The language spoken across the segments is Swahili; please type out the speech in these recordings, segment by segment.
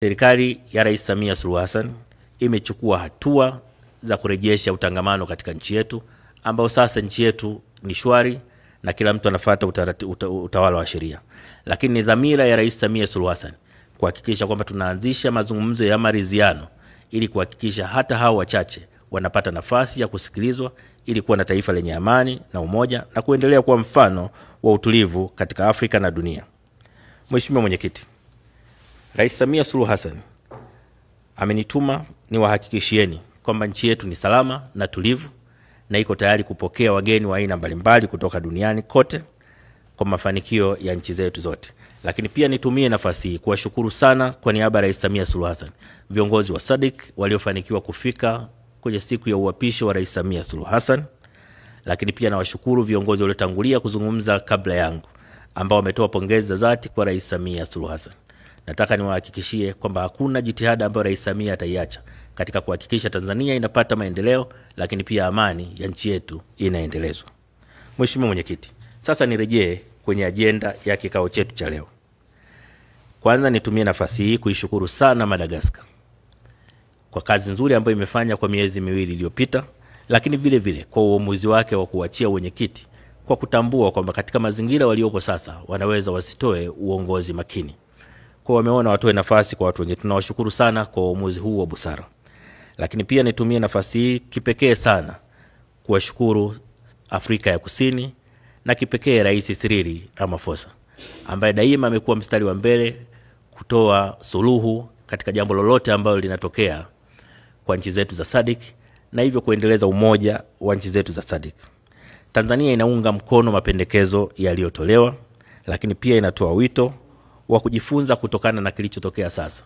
Serikali ya Rais Samia Suluhu Hassan imechukua hatua za kurejesha utangamano katika nchi yetu, ambao sasa nchi yetu ni shwari na kila mtu anafuata utawala wa sheria. Lakini ni dhamira ya Rais Samia Suluhu Hassan kuhakikisha kwamba tunaanzisha mazungumzo ya maridhiano ili kuhakikisha hata hao wachache wanapata nafasi ya kusikilizwa ili kuwa na taifa lenye amani na umoja na kuendelea kuwa mfano wa utulivu katika Afrika na dunia. Mheshimiwa Mwenyekiti, Rais Samia Suluhu Hassan amenituma niwahakikishieni kwamba nchi yetu ni salama na tulivu na iko tayari kupokea wageni wa aina mbalimbali kutoka duniani kote kwa mafanikio ya nchi zetu zote. Lakini pia nitumie nafasi hii kuwashukuru sana kwa niaba ya Rais Samia Suluhu Hassan viongozi wa SADC waliofanikiwa kufika kwenye siku ya uapisho wa Rais Samia Suluhu Hassan. Lakini pia nawashukuru viongozi waliotangulia kuzungumza kabla yangu ambao wametoa pongezi za dhati kwa Rais Samia Suluhu Hassan. Nataka niwahakikishie kwamba hakuna jitihada ambayo Rais Samia ataiacha katika kuhakikisha Tanzania inapata maendeleo, lakini pia amani ya nchi yetu inaendelezwa. Mheshimiwa Mwenyekiti, sasa nirejee kwenye ajenda ya kikao chetu cha leo. Kwanza nitumie nafasi hii kuishukuru sana Madagascar kwa kazi nzuri ambayo imefanya kwa miezi miwili iliyopita, lakini vile vile kwa uamuzi wake wa kuachia wenyekiti kwa kutambua kwamba katika mazingira waliopo sasa wanaweza wasitoe uongozi makini. Kwa wameona watoe nafasi kwa watu wengine. Tunawashukuru sana kwa uamuzi huu wa busara. Lakini pia nitumie nafasi hii kipekee sana kuwashukuru Afrika ya Kusini na kipekee Rais Cyril Ramaphosa ambaye daima amekuwa mstari wa mbele kutoa suluhu katika jambo lolote ambalo linatokea kwa nchi zetu za SADC na hivyo kuendeleza umoja wa nchi zetu za SADC. Tanzania inaunga mkono mapendekezo yaliyotolewa, lakini pia inatoa wito wa kujifunza kutokana na kilichotokea sasa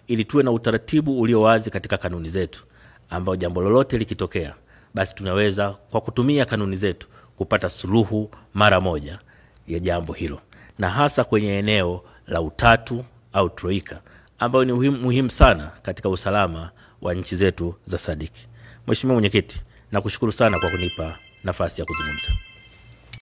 ili tuwe na utaratibu ulio wazi katika kanuni zetu ambao jambo lolote likitokea basi tunaweza kwa kutumia kanuni zetu kupata suluhu mara moja ya jambo hilo, na hasa kwenye eneo la utatu au troika ambao ni muhimu sana katika usalama wa nchi zetu za SADC. Mheshimiwa Mwenyekiti, nakushukuru sana kwa kunipa nafasi ya kuzungumza.